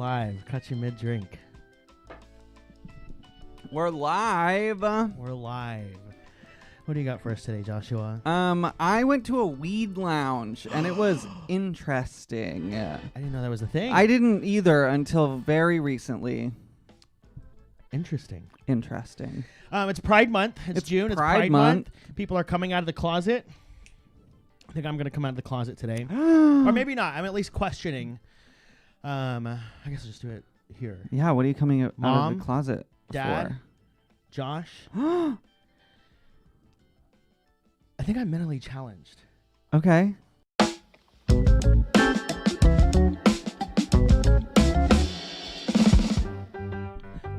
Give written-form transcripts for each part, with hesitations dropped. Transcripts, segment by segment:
live. Caught you mid-drink. We're live. We're live. What do you got for us today, Joshua? I went to a weed lounge and it was interesting. I didn't know that was a thing. I didn't either until very recently. Interesting. It's Pride Month. It's June. It's Pride Month. People are coming out of the closet. I think I'm going to come out of the closet today. Or maybe not. I'm at least questioning. I guess I'll just do it here. Yeah, what are you coming out Mom, of the closet Dad, for? Josh. I think I'm mentally challenged. Okay.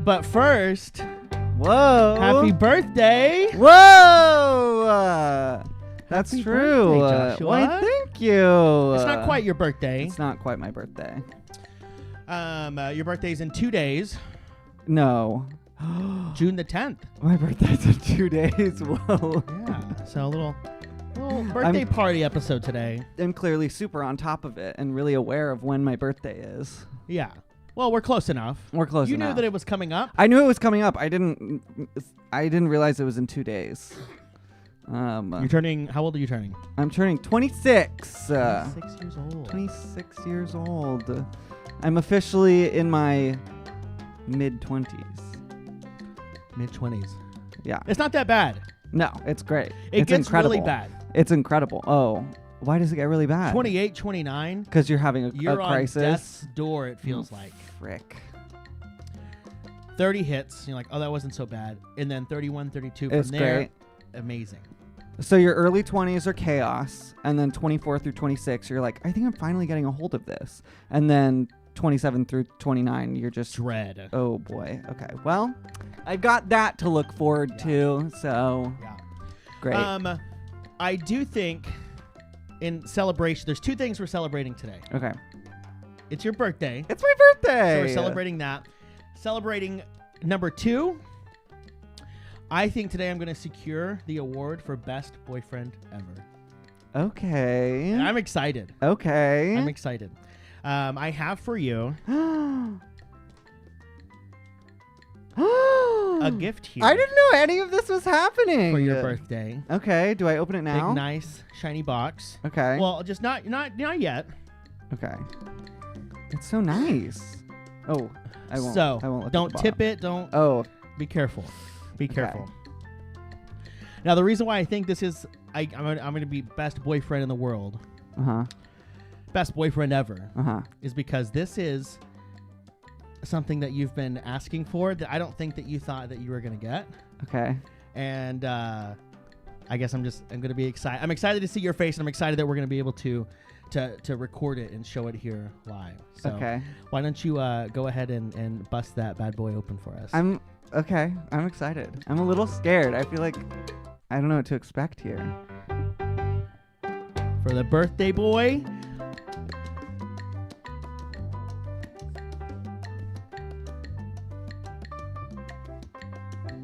But first, Whoa. happy birthday. Whoa. That's Happy true. birthday, Joshua. Why, thank you. It's not quite your birthday. It's not quite my birthday. Your birthday's in 2 days. No. June the 10th. My birthday's in 2 days. Whoa. Yeah. So a little birthday party episode today. I'm clearly super on top of it and really aware of when my birthday is. Yeah. Well, we're close enough. We're close You enough. knew that it was coming up. I knew it was coming up. I didn't realize it was in 2 days. You're turning. How old are you turning? I'm turning 26. 6 years old. 26 years old. I'm officially in my mid-20s. Mid-20s. Yeah. It's not that bad. No, it's great. It it's gets incredible. really bad. It's incredible. Oh, why does it get really bad? 28, 29. Because you're having a You're crisis. on death's door, it feels like. Frick. 30 hits. You're like, oh, that wasn't so bad. And then 31, 32 from It's there. great. Amazing. So your early 20s are chaos, and then 24 through 26, you're like, I think I'm finally getting a hold of this. And then 27 through 29, you're just Dread. oh boy. Okay. Well, I've got that to look forward to. So Yeah. great. I do think in celebration, there's two things we're celebrating today. Okay. It's your birthday. It's my birthday. So we're celebrating that. Celebrating number 2. I think today I'm going to secure the award for best boyfriend ever. Okay. And I'm excited. Okay. I'm excited. I have for you a gift here I didn't know any of this was happening for your birthday. Okay. Do I open it now? Big, nice, shiny box. Okay. Well, just not yet. Okay. It's so nice. Oh, I won't. So I won't look don't at the tip bottom. it. Don't. Oh. Be careful. Be Okay. careful. Now, the reason why I think this is, I'm going to be best boyfriend in the world, best boyfriend ever, is because this is something that you've been asking for that I don't think that you thought that you were going to get. Okay. And I guess I'm going to be excited. I'm excited to see your face, and I'm excited that we're going to be able to record it and show it here live. So Okay. why don't you go ahead and bust that bad boy open for us? I'm excited. I'm a little scared. I feel like I don't know what to expect here. For the birthday boy.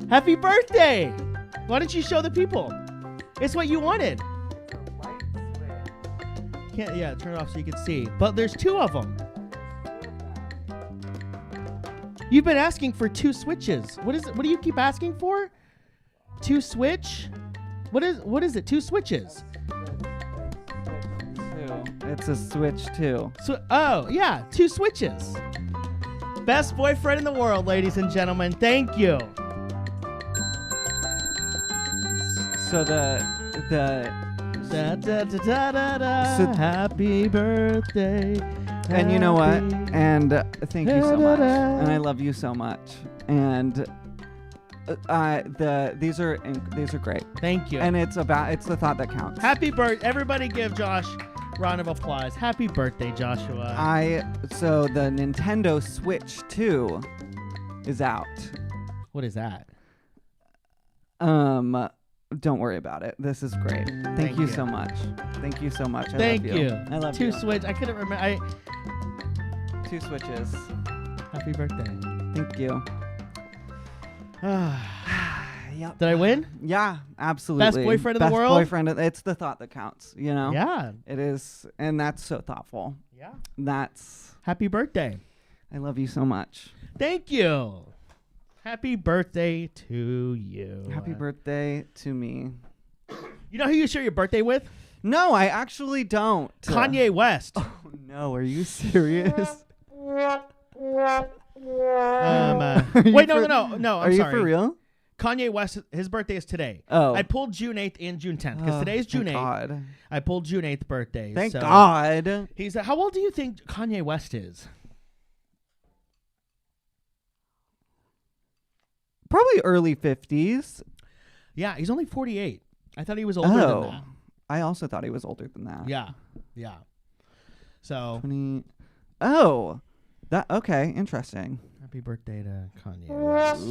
Happy birthday! Why don't you show the people? It's what you wanted. Can't, turn it off so you can see. But there's 2 of them. You've been asking for 2 switches. What is it? What do you keep asking for? 2 switch? What is it? 2 switches. It's a Switch too. So, oh, yeah, 2 switches. Best boyfriend in the world, ladies and gentlemen. Thank you. So the Da, da, da, da, da, da. So- Happy birthday. and you know what? Happy- And thank you so Da, da, much. da. And I love you so much. And these are great. Thank you. And it's the thought that counts. Happy birthday. Everybody give Josh a round of applause. Happy birthday, Joshua. So the Nintendo Switch 2 is out. What is that? Don't worry about it. This is great. Thank you so much. Thank you so much. I Thank love you. you. I love 2 you. switch. I couldn't remember. 2 switches. Happy birthday. Thank you. Yep. Did I win? Yeah, absolutely. Best boyfriend in the Best world? boyfriend. It's the thought that counts, you know? Yeah. It is. And that's so thoughtful. Yeah. That's. Happy birthday. I love you so much. Thank you. Happy birthday to you. Happy birthday to me. You know who you share your birthday with? No, I actually don't. Kanye West. Oh no, are you serious? Wait, no. Are you for real? Kanye West, his birthday is today. Oh. I pulled June 8th and June 10th because today's June 8th. God. I pulled June 8th birthdays. Thank God. He's how old do you think Kanye West is? Probably early 50s. Yeah, he's only 48. I thought he was older than that. I also thought he was older than that. Yeah. So 20. Oh. Okay, interesting. happy birthday to Kanye West.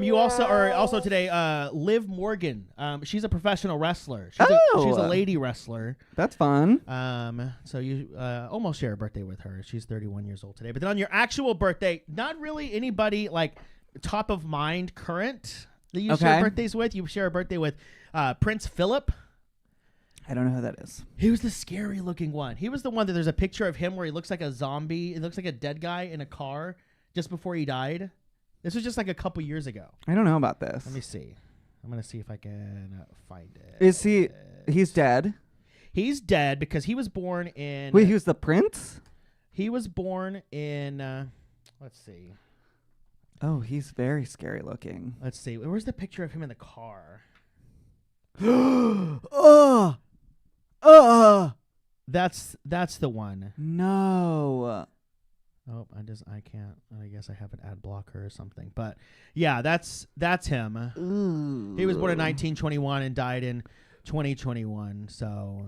You also today Liv Morgan. She's a professional wrestler. She's a lady wrestler. That's fun. So you almost share a birthday with her. She's 31 years old today. But then on your actual birthday, not really anybody like top of mind current that you share birthdays with. You share a birthday with Prince Philip. I don't know who that is. He was the scary looking one. He was the one that there's a picture of him where he looks like a zombie. It looks like a dead guy in a car just before he died. This was just like a couple years ago. I don't know about this. Let me see. I'm going to see if I can find it. Is he... He's dead? He's dead because he was born in... Wait, he was the prince? He was born in... let's see. Oh, he's very scary looking. Let's see. Where's the picture of him in the car? That's the one. No. Oh, I can't. I guess I have an ad blocker or something. But yeah, that's him. Ooh. He was born in 1921 and died in 2021. So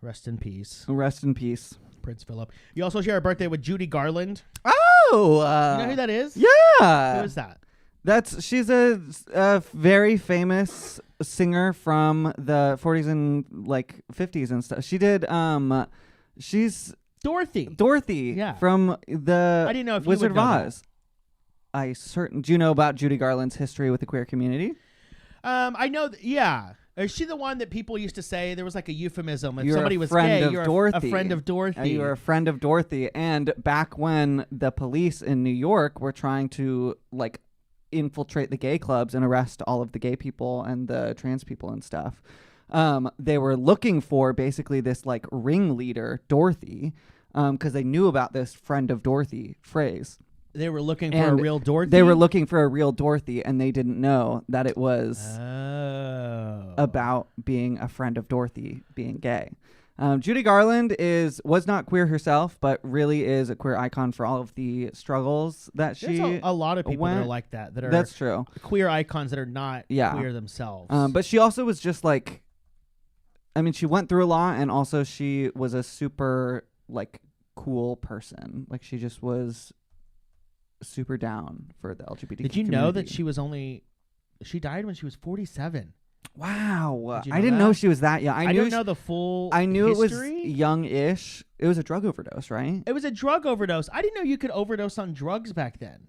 rest in peace. Rest in peace, Prince Philip. You also share a birthday with Judy Garland. Oh, you know who that is? Yeah. Who is that? She's a very famous singer from the 40s and like 50s and stuff. She did she's Dorothy. Yeah. From the I didn't know if Wizard you would of know Oz. Do you know about Judy Garland's history with the queer community? I know. Yeah. Is she the one that people used to say there was like a euphemism if you're somebody was gay? You're a friend of Dorothy. You were a friend of Dorothy. And back when the police in New York were trying to like infiltrate the gay clubs and arrest all of the gay people and the trans people and stuff, they were looking for basically this like ringleader, Dorothy, because they knew about this friend of Dorothy phrase. They were looking for a real Dorothy? They were looking for a real Dorothy, and they didn't know that it was about being a friend of Dorothy being gay. Judy Garland was not queer herself, but really is a queer icon for all of the struggles that There's a lot of people that are like that. That's true. Queer icons that are not queer themselves. But she also was just like, I mean, she went through a lot, and also she was a super like cool person. Like she just was super down for the LGBT Did you know that she died when she was 47? Wow. You know I didn't know she was that young. I don't know the full I knew history. It was young-ish. It was a drug overdose, right? It was a drug overdose. I didn't know you could overdose on drugs back then.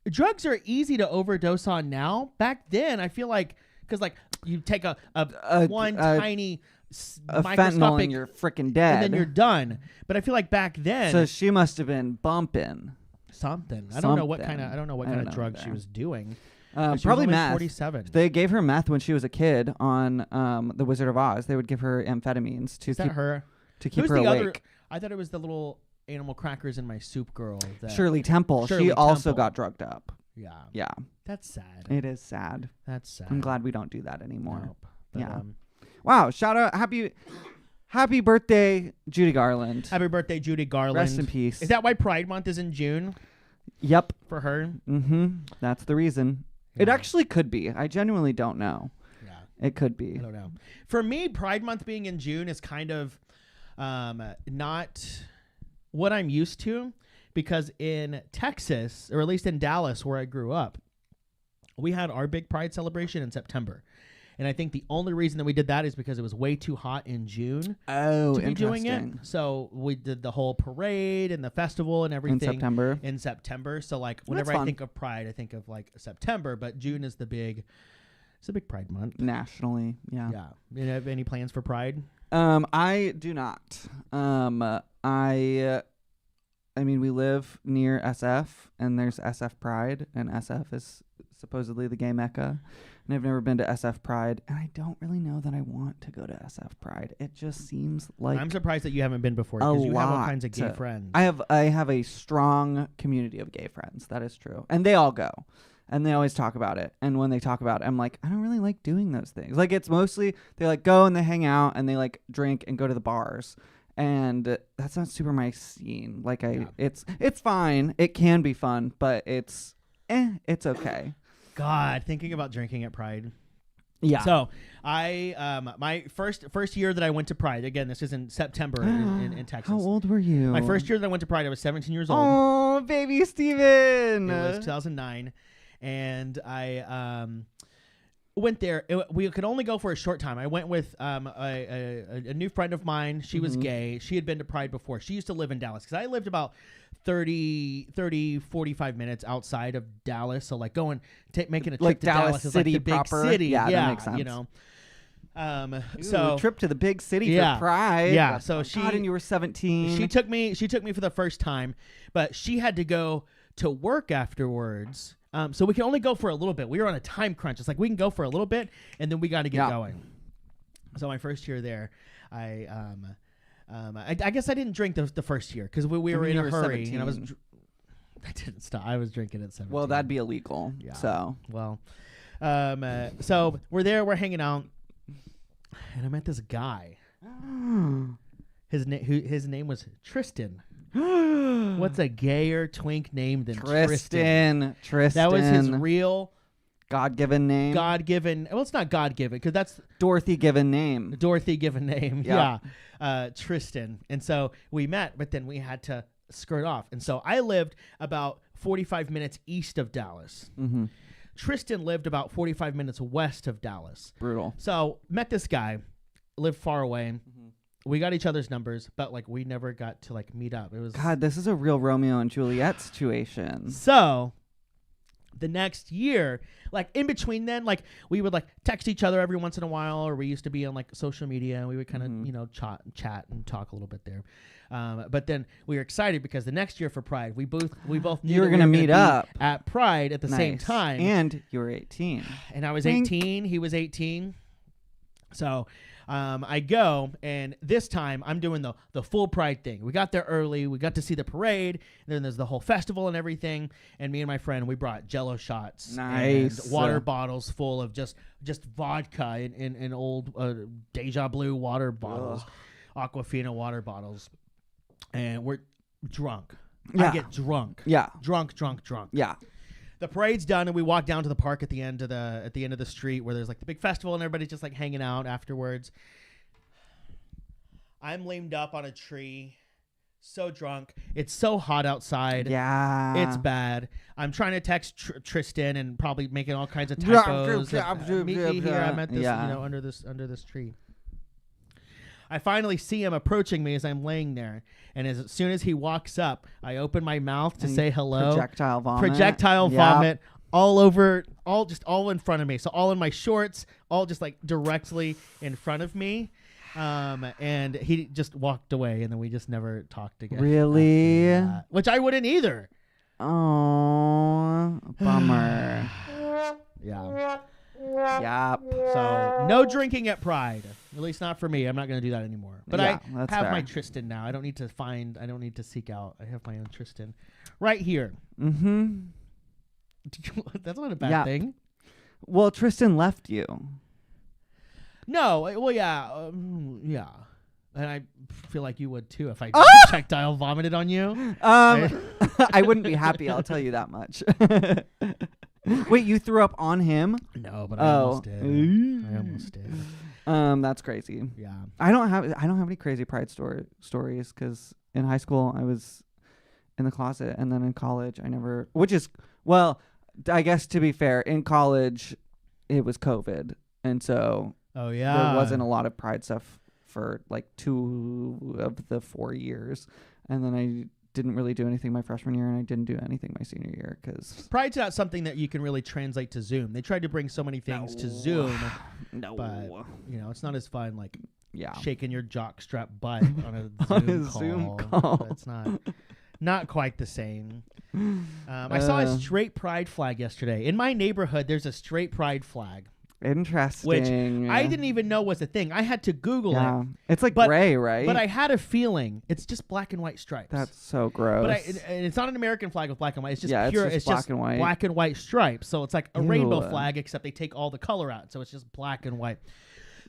Drugs are easy to overdose on now. Back then, I feel like, because like you take a tiny fentanyl and you're freaking dead. And then you're done. But I feel like back then. So she must have been bumping something. I don't know what kind of drug she was doing. Probably meth. 47. They gave her meth when she was a kid on The Wizard of Oz. They would give her amphetamines to keep her awake. I thought it was the little animal crackers in my soup girl. Shirley Temple. She also got drugged up. Yeah. Yeah. That's sad. It is sad. That's sad. I'm glad we don't do that anymore. Nope. But, yeah. Wow. Shout out. Happy birthday, Judy Garland. Happy birthday, Judy Garland. Rest in peace. Is that why Pride Month is in June? Yep. For her? Mm-hmm. That's the reason. Yeah. It actually could be. I genuinely don't know. Yeah. It could be. I don't know. For me, Pride Month being in June is kind of not what I'm used to, because in Texas, or at least in Dallas where I grew up, we had our big Pride celebration in September. And I think the only reason that we did that is because it was way too hot in June to be doing it. So we did the whole parade and the festival and everything in September. So like whenever I think of Pride, I think of like September, but June is it's a big Pride month nationally. Yeah. Yeah. You have any plans for Pride? I do not. I mean, we live near SF, and there's SF Pride, and SF is supposedly the gay mecca. And I've never been to SF Pride, and I don't really know that I want to go to SF Pride. It just seems like I'm surprised that you haven't been before because you have all kinds of gay friends. I have a strong community of gay friends. That is true, and they all go, and they always talk about it. And when they talk about it, I'm like, I don't really like doing those things. Like, it's mostly they like go and they hang out and they like drink and go to the bars. And that's not super my scene. Like it's fine. It can be fun, but it's okay. God, thinking about drinking at Pride. Yeah. So I my first year that I went to Pride, again, this is in September in Texas. How old were you? My first year that I went to Pride, I was 17 years old. Oh, baby Steven. It was 2009, and I went there. We could only go for a short time. I went with a new friend of mine. She was gay. She had been to Pride before. She used to live in Dallas because I lived about 45 minutes outside of Dallas. So like making a trip like to Dallas is City like the big proper. city. Yeah, that makes sense. You know. Ooh, so trip to the big city for Pride. Yeah. So and you were 17. She took me for the first time, but she had to go to work afterwards. So we can only go for a little bit. We were on a time crunch. It's like we can go for a little bit, and then we got to get going. So my first year there, I guess I didn't drink the first year because we were in a hurry, 17. And I didn't stop. I was drinking at 17. Well, that'd be illegal. Yeah. So so we're there. We're hanging out, and I met this guy. His name was Tristan. What's a gayer twink name than Tristan? Tristan. That was his real God-given name. Well, it's not God-given because that's Dorothy-given name. Dorothy-given name. Yeah. Tristan. And so we met, but then we had to skirt off. And so I lived about 45 minutes east of Dallas. Mm-hmm. Tristan lived about 45 minutes west of Dallas. Brutal. So met this guy, lived far away. Mm-hmm. We got each other's numbers, but like we never got to like meet up. It was God, this is a real Romeo and Juliet situation. So the next year, like in between then, like we would like text each other every once in a while, or we used to be on like social media and we would kind of, chat and talk a little bit there. But then we were excited because the next year for Pride, we both knew you were going to meet up at Pride at the same time. And you were 18. And I was 18. He was 18. So I go, and this time I'm doing the full Pride thing. We got there early. We got to see the parade. And then there's the whole festival and everything. And me and my friend, we brought Jello shots. Nice. And water bottles full of just vodka in old Deja Blue water bottles, Aquafina water bottles. And we're drunk. Yeah. I get drunk. Yeah. Drunk. Yeah. The parade's done, and we walk down to the park at the end of the street where there's like the big festival, and everybody's just like hanging out afterwards. I'm lamed up on a tree, so drunk. It's so hot outside. Yeah, it's bad. I'm trying to text Tristan and probably making all kinds of typos. Meet me here. I'm at this, under this tree. I finally see him approaching me as I'm laying there, and as soon as he walks up, I open my mouth to say hello. Projectile vomit all over, all in front of me. So all in my shorts, all just like directly in front of me. And he just walked away, and then we just never talked again. Really? Which I wouldn't either. Oh, bummer. Yeah. Yep. So no drinking at Pride. At least not for me. I'm not going to do that anymore. But I have my Tristan now. I don't need to seek out. I have my own Tristan right here. Mm-hmm. That's not a bad thing. Well, Tristan left you. No. Well, yeah. Yeah. And I feel like you would too if I projectile vomited on you. I wouldn't be happy. I'll tell you that much. Wait, you threw up on him? No, but I almost did. That's crazy. Yeah. I don't have any crazy Pride stories because in high school I was in the closet, and then in college I never. I guess to be fair, in college it was COVID, and so there wasn't a lot of Pride stuff for like 2 of the 4 years, and then I didn't really do anything my freshman year, and I didn't do anything my senior year because Pride's not something that you can really translate to Zoom. They tried to bring so many things to Zoom, no, but it's not as fun like shaking your jockstrap butt on a Zoom call. It's not quite the same. I saw a straight pride flag yesterday. In my neighborhood, there's a straight pride flag. Interesting. Which I didn't even know was a thing. I had to Google it. It's like gray, right? But I had a feeling it's just black and white stripes. That's so gross. But and it's not an American flag with black and white. It's just pure. It's just black and white stripes. So it's like a rainbow flag, except they take all the color out. So it's just black and white.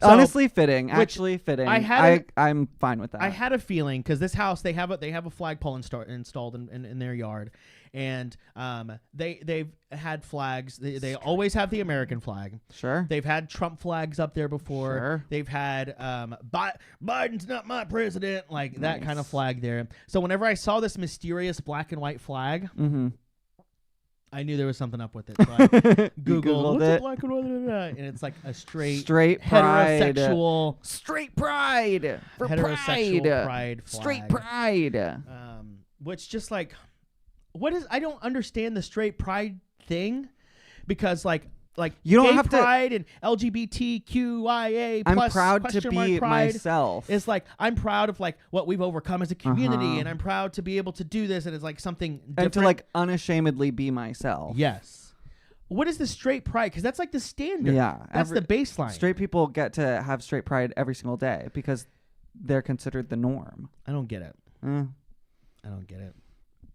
So, honestly fitting. Actually fitting. I'm fine with that. I had a feeling because this house they have a flagpole installed in their yard, and they've had flags. They always have the American flag. Sure. They've had Trump flags up there before. Sure. They've had Biden's not my president, like that kind of flag there. So whenever I saw this mysterious black and white flag. Mm-hmm. I knew there was something up with it. So I Googled it. Black and white, and it's like a straight pride. heterosexual straight pride for heterosexual pride flag. Straight pride. Which just like, what is? I don't understand the straight pride thing, because like you don't gay have pride and LGBTQIA+. I'm proud to be myself. It's like I'm proud of like what we've overcome as a community, and I'm proud to be able to do this, and it's like something different. And to like unashamedly be myself. Yes. What is the straight pride? Because that's like the standard. Yeah, that's the baseline. Straight people get to have straight pride every single day because they're considered the norm. I don't get it. I don't get it.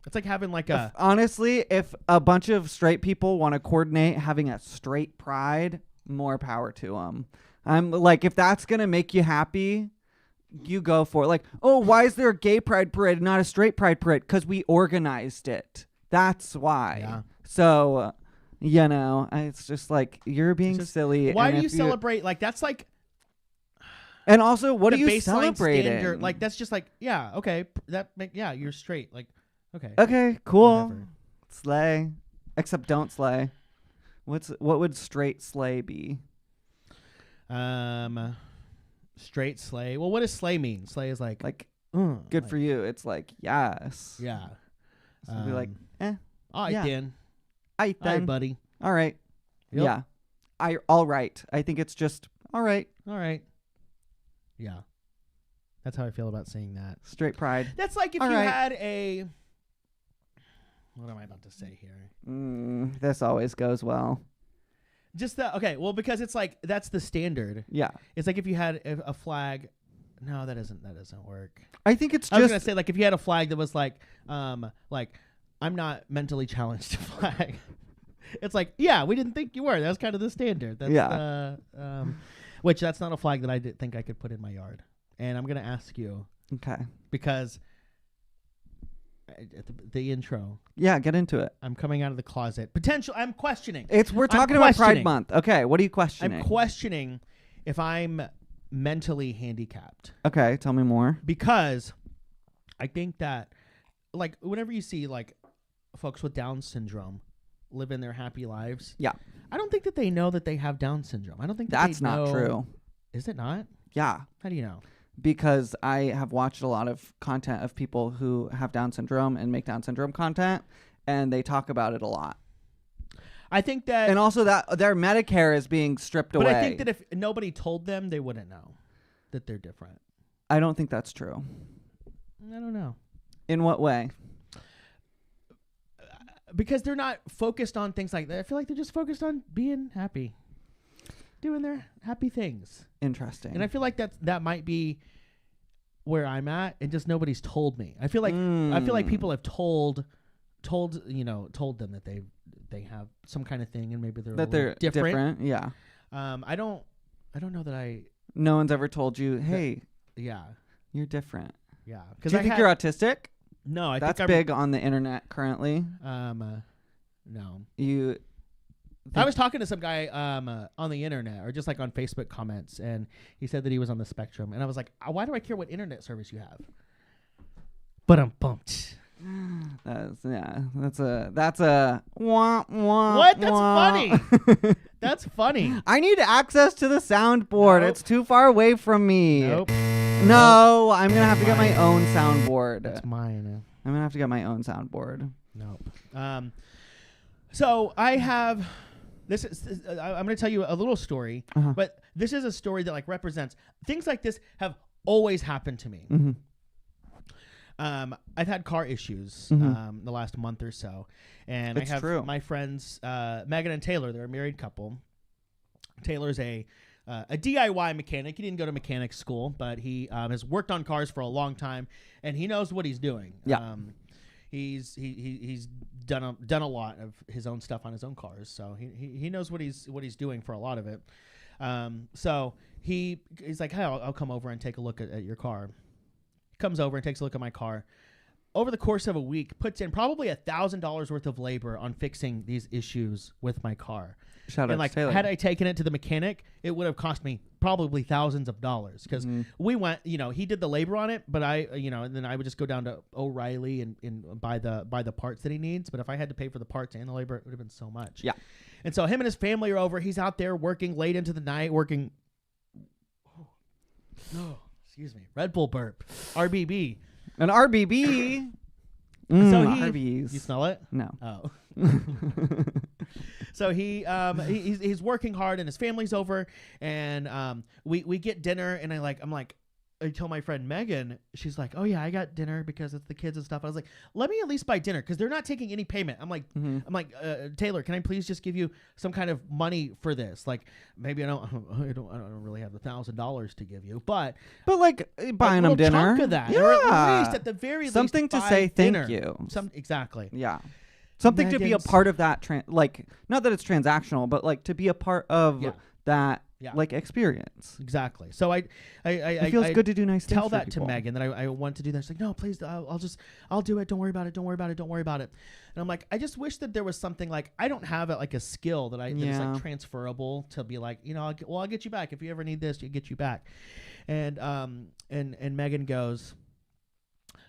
It's like having like honestly, if a bunch of straight people want to coordinate having a straight pride, more power to them. I'm like, if that's going to make you happy, you go for it. Like, oh, why is there a gay pride parade and not a straight pride parade? Because we organized it. That's why. Yeah. So, it's just like, you're being silly. Why do you celebrate? Like, that's like... And also, what are you celebrating? Standard, like, that's just like, okay, you're straight. Like, okay, cool. Whatever. Slay. Except don't slay. What would straight slay be? Straight slay. Well, what does slay mean? Slay is like good for you. It's like yes. Yeah. So be like, all right then. All right, buddy. All right. Yep. Yeah. All right. I think it's just all right. All right. Yeah. That's how I feel about saying that. Straight pride. That's like if had a... What am I about to say here? This always goes well. Just well, because it's like that's the standard. Yeah. It's like if you had a flag. No, that doesn't work. I think it's I was gonna say like if you had a flag that was like I'm not mentally challenged flag. It's like we didn't think you were. That's kind of the standard. That's which that's not a flag that I did think I could put in my yard. And I'm gonna ask you. Okay. Because the intro. Yeah, get into it. I'm coming out of the closet. I'm questioning. We're talking about Pride Month. Okay, what are you questioning? I'm questioning if I'm mentally handicapped. Okay, tell me more. Because I think that, like, whenever you see, like, folks with Down syndrome living their happy lives. Yeah. I don't think that they know that they have Down syndrome. I don't think that's not true. Is it not? Yeah. How do you know? Because I have watched a lot of content of people who have Down syndrome and make Down syndrome content, and they talk about it a lot. I think that... And also that their Medicare is being stripped away. But I think that if nobody told them, they wouldn't know that they're different. I don't think that's true. I don't know. In what way? Because they're not focused on things like that. I feel like they're just focused on being happy. Doing their happy things. Interesting. And I feel like that might be where I'm at, and just nobody's told me. I feel like people have told them that they have some kind of thing, and maybe they're different. Yeah. I don't know that No one's ever told you, hey, yeah, you're different. Yeah. Do you think you're autistic? No, I think that's big on the internet currently. No. I was talking to some guy on the internet, or just like on Facebook comments, and he said that he was on the spectrum, and I was like, why do I care what internet service you have? But I'm bumped. That's a wah, wah, what? That's wah. funny. That's funny. I need access to the soundboard. Nope. It's too far away from me. Nope. No, I'm gonna have to get my own soundboard. That's mine. I'm gonna have to get my own soundboard. Nope. So I have. I'm going to tell you a little story, but this is a story that like represents things like this have always happened to me. I've had car issues the last month or so, and I have my friends Megan and Taylor. They're a married couple. Taylor's a DIY mechanic. He didn't go to mechanic school, but he has worked on cars for a long time, and he knows what he's doing. Yeah. He's done a lot of his own stuff on his own cars, so he knows what he's doing for a lot of it. So he's like, hey, I'll come over and take a look at your car. He comes over and takes a look at my car. Over the course of a week, puts in probably $1,000 worth of labor on fixing these issues with my car. Shout out like, to Taylor. had I taken it to the mechanic, it would have cost me probably thousands of dollars because we went, he did the labor on it, but and then I would just go down to O'Reilly and buy the parts that he needs. But if I had to pay for the parts and the labor, it would have been so much. Yeah. And so him and his family are over. He's out there working late into the night, working. Oh, excuse me. Red Bull burp. RBB. An RBB. So Arby's. You smell it? No. Oh. So he's working hard and his family's over, and we get dinner, and I tell my friend Megan, she's like, oh yeah, I got dinner because it's the kids and stuff. I was like, let me at least buy dinner because they're not taking any payment. I'm like, Taylor, can I please just give you some kind of money for this? Like maybe I don't really have the $1,000 to give you, but like buying them dinner, chunk of that, yeah, or at least at the very least something to say dinner. Thank you. Exactly. Yeah. Something to be a part of that, not that it's transactional, but like to be a part of that, like experience. Exactly. So it feels good to do nice things. Tell that people. to Megan that I want to do that. She's like, no, please, I'll do it. Don't worry about it. Don't worry about it. Don't worry about it. And I'm like, I just wish that there was something like I don't have like a skill that is like transferable to be like, I'll get you back if you ever need this. I'll get you back. And Megan goes,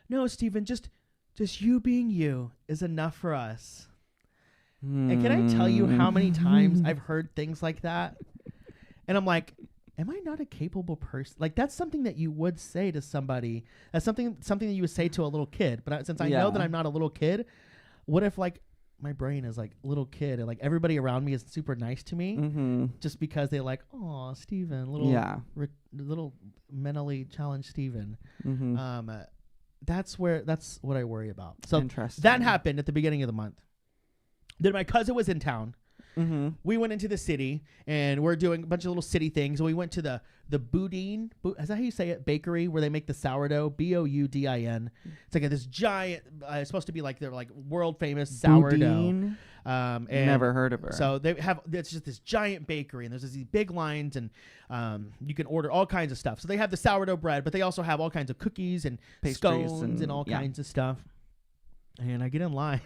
no, Stephen, just you being you is enough for us. And can I tell you how many times I've heard things like that? And I'm like, am I not a capable person? Like, that's something that you would say to somebody. That's something that you would say to a little kid. But since I know that I'm not a little kid, what if, like, my brain is, like, little kid and, like, everybody around me is super nice to me just because they're like, oh, Steven, little mentally challenged Steven. That's what I worry about. So that happened at the beginning of the month. Then my cousin was in town. We went into the city and we're doing a bunch of little city things. We went to the Boudin, is that how you say it? Bakery where they make the sourdough. Boudin. It's like this giant. It's supposed to be like they're like world famous sourdough. And never heard of her. So it's just this giant bakery, and there's these big lines, and you can order all kinds of stuff. So they have the sourdough bread, but they also have all kinds of cookies and pastries scones and all kinds of stuff. And I get in line.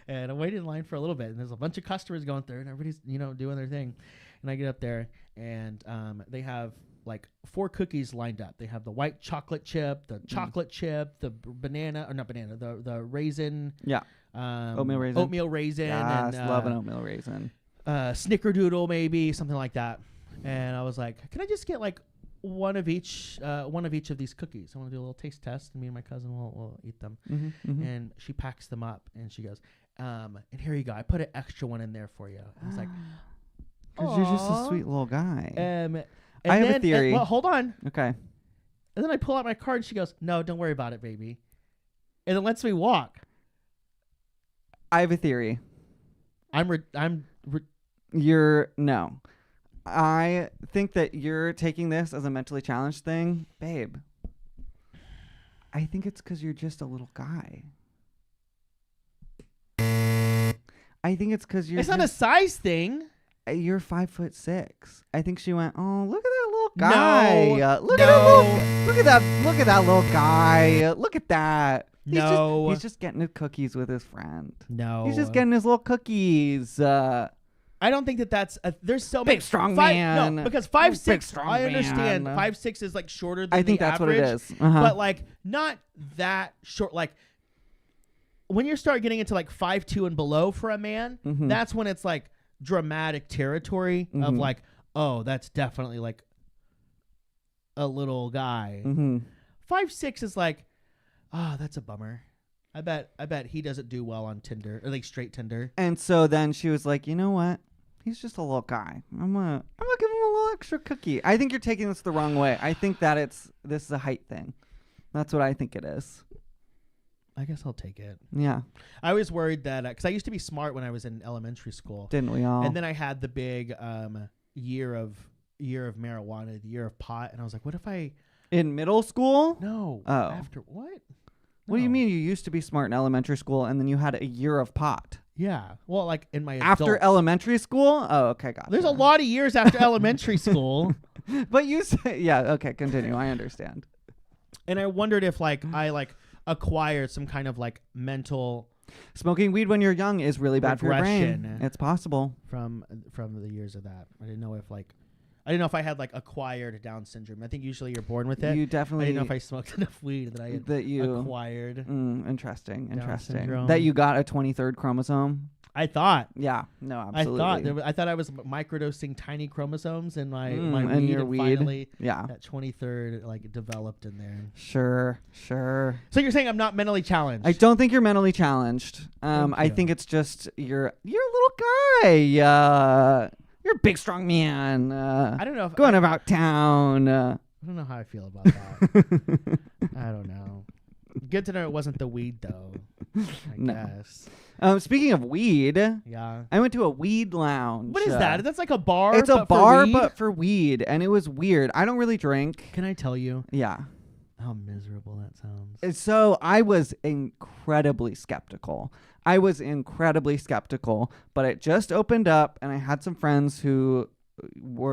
And I waited in line for a little bit, and there's a bunch of customers going through, and everybody's doing their thing. And I get up there, and they have like 4 cookies lined up. They have the white chocolate chip, the chocolate chip, the the raisin. Yeah. Oatmeal raisin. Yes, and love an oatmeal raisin. Snickerdoodle, maybe something like that. And I was like, can I just get like one of each of these cookies? I want to do a little taste test, and me and my cousin will eat them. And she packs them up, and she goes, and here you go. I put an extra one in there for you. I was like, because you're just a sweet little guy. I have a theory. Well, hold on. Okay. And then I pull out my card, and she goes, no, don't worry about it, baby. And then lets me walk. I have a theory. No. I think that you're taking this as a mentally challenged thing. Babe, I think it's because you're just a little guy. I think it's because you're... It's not a size thing. You're 5'6". I think she went, oh, look at that little guy. No. Look at that little guy. Look at that. He's just getting his cookies with his friend. No. He's just getting his little cookies. I don't think that's there's so big strong man. No, because 5'6", I understand. 5'6" is like shorter than I think the that's average, what it is. But like not that short. Like when you start getting into like 5'2" and below for a man, that's when it's like dramatic territory of like, oh, that's definitely like a little guy. 5'6" is like, oh, that's a bummer. I bet he doesn't do well on Tinder or like straight Tinder. And so then she was like, you know what? he's just a little guy. I'm gonna give him a little extra cookie. I think you're taking this the wrong way. I think that this is a height thing. That's what I think it is. I guess I'll take it. Yeah. I was worried that because I used to be smart when I was in elementary school. Didn't we all? And then I had the big year of marijuana, the year of pot, and I was like, what if I in middle school? No. Oh. After what? No. What do you mean you used to be smart in elementary school and then you had a year of pot? Yeah. Well, like in my after elementary school? Oh, okay, gotcha. There's a lot of years after elementary school. But you say, yeah, okay, continue. I understand. And I wondered if I acquired some kind of like mental smoking weed when you're young is really bad for your brain. It's possible from the years of that. I didn't know if I had like acquired Down syndrome. I think usually you're born with it. You definitely. I didn't know if I smoked enough weed that I had acquired. Interesting. Syndrome. That you got a 23rd chromosome. I thought. Yeah. No, absolutely. I thought I was microdosing tiny chromosomes in my weed. And your weed. Finally, yeah. That 23rd like developed in there. Sure. So you're saying I'm not mentally challenged? I don't think you're mentally challenged. I think it's just you're a little guy. You're a big, strong man. I don't know if going about town. I don't know how I feel about that. I don't know. Good to know it wasn't the weed, though. I guess. Speaking of weed, yeah, I went to a weed lounge. What is that? That's like a bar. It's a bar, but for weed, and it was weird. I don't really drink. Can I tell you? Yeah. How miserable that sounds. So I was incredibly skeptical. But it just opened up, and I had some friends who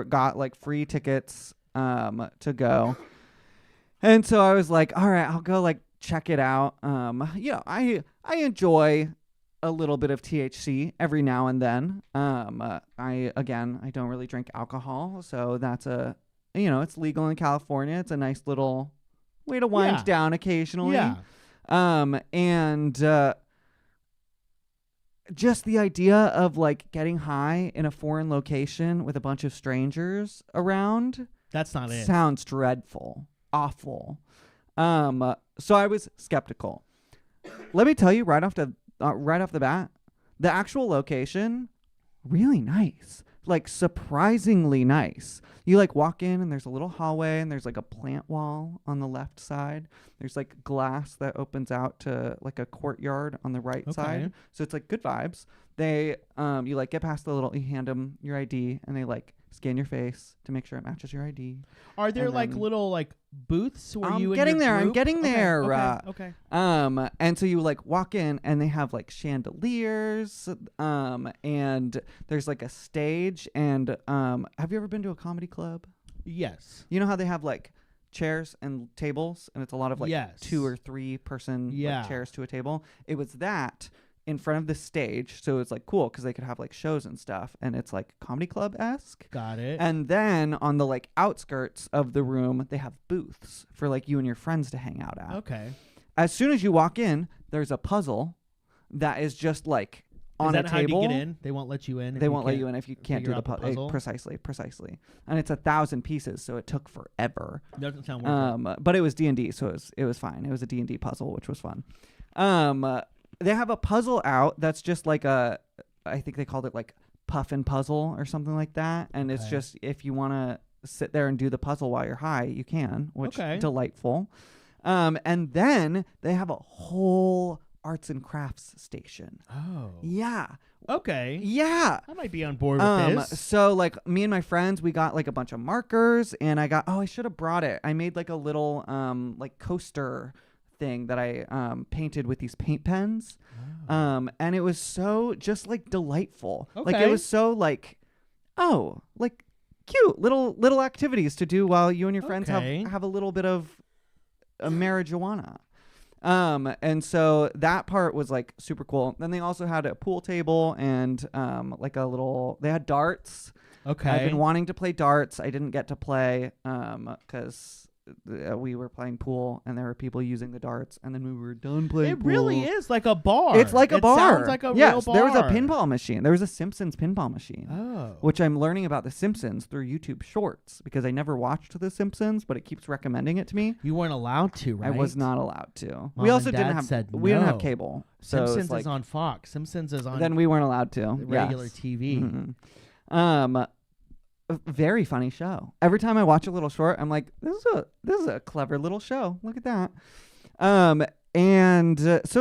got like free tickets to go. And so I was like, all right, I'll go like check it out. I enjoy a little bit of THC every now and then. I don't really drink alcohol, so that's it's legal in California. It's a nice little way to wind down occasionally. Yeah. Just the idea of like getting high in a foreign location with a bunch of strangers around. That's not it. Sounds dreadful. Awful. So I was skeptical. Let me tell you right off the bat, the actual location, really nice. Like surprisingly nice. You like walk in and there's a little hallway and there's like a plant wall on the left side. There's like glass that opens out to like a courtyard on the right side. So it's like good vibes. They you like get past the little, you hand them your ID and they like scan your face to make sure it matches your ID. Are there like little like booths where I'm getting there. Okay. And so you like walk in and they have like chandeliers, and there's like a stage. And have you ever been to a comedy club? Yes. You know how they have like chairs and tables, and it's a lot of like 2 or 3 person like, chairs to a table. It was that in front of the stage, so it's like cool because they could have like shows and stuff, and it's like comedy club-esque. Got it. And then on the like outskirts of the room, they have booths for like you and your friends to hang out at. Okay. As soon as you walk in, there's a puzzle that is just like on a table. How do you get in? They won't let you in. They won't let you in if you can't do the puzzle. Precisely. And it's 1,000 pieces, so it took forever. Doesn't sound worth it. But it was D&D, so it was fine. It was a D&D puzzle, which was fun. They have a puzzle out that's just like I think they called it like Puffin Puzzle or something like that. And it's just, if you want to sit there and do the puzzle while you're high, you can, which is delightful. And then they have a whole arts and crafts station. Oh. Yeah. Okay. Yeah. I might be on board with this. So like me and my friends, we got like a bunch of markers, and I should have brought it. I made like a little like coaster thing that I painted with these paint pens. And it was so just like delightful. Like it was so like, like cute little activities to do while you and your friends have a little bit of marijuana. And so that part was like super cool. Then they also had a pool table and like they had darts. Okay. I've been wanting to play darts. I didn't get to play because we were playing pool and there were people using the darts, and then we were done playing pool. It really is like a bar. It's like a bar. Sounds like a real bar. There was a pinball machine. There was a Simpsons pinball machine. Oh. Which I'm learning about the Simpsons through YouTube Shorts, because I never watched the Simpsons, but it keeps recommending it to me. You weren't allowed to, right? I was not allowed to. Mom we also and didn't Dad have said we didn't have no. cable. So Simpsons like, is on Fox. Simpsons is on then we weren't allowed to. regular TV. Mm-hmm. A very funny show. Every time I watch a little short, I'm like, this is a clever little show. Look at that. So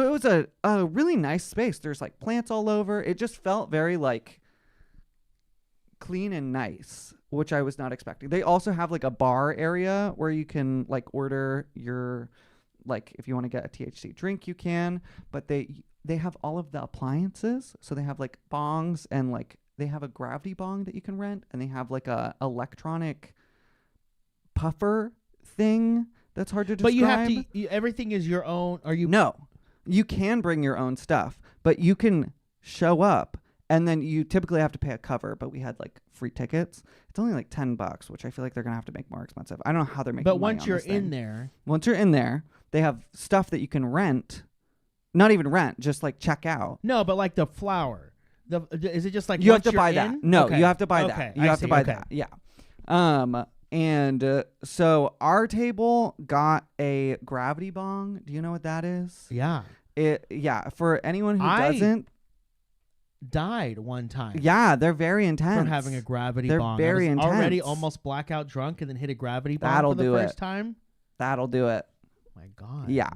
it was a really nice space. There's like plants all over. It just felt very like clean and nice, which I was not expecting. They also have like a bar area where you can like order your, like if you want to get a THC drink, you can, but they have all of the appliances. So they have like bongs and like they have a gravity bong that you can rent, and they have like a electronic puffer thing that's hard to describe. But you have to, everything is your own. Are you? No, you can bring your own stuff, but you can show up, and then you typically have to pay a cover. But we had like free tickets. It's only like $10, which I feel like they're gonna have to make more expensive. I don't know how they're making. But money once on you're this thing. once you're in there, they have stuff that you can rent. Not even rent, just like check out. No, but like the flower. Is it just like you have to buy that? No, okay. you have to buy okay. that. You have to buy that. Yeah. So our table got a gravity bong. Do you know what that is? Yeah. For anyone who doesn't, died one time. Yeah, they're very intense. From having a gravity bong. They're very intense. Already almost blackout drunk and then hit a gravity bong That'll for the first time. That'll do it. My God. Yeah.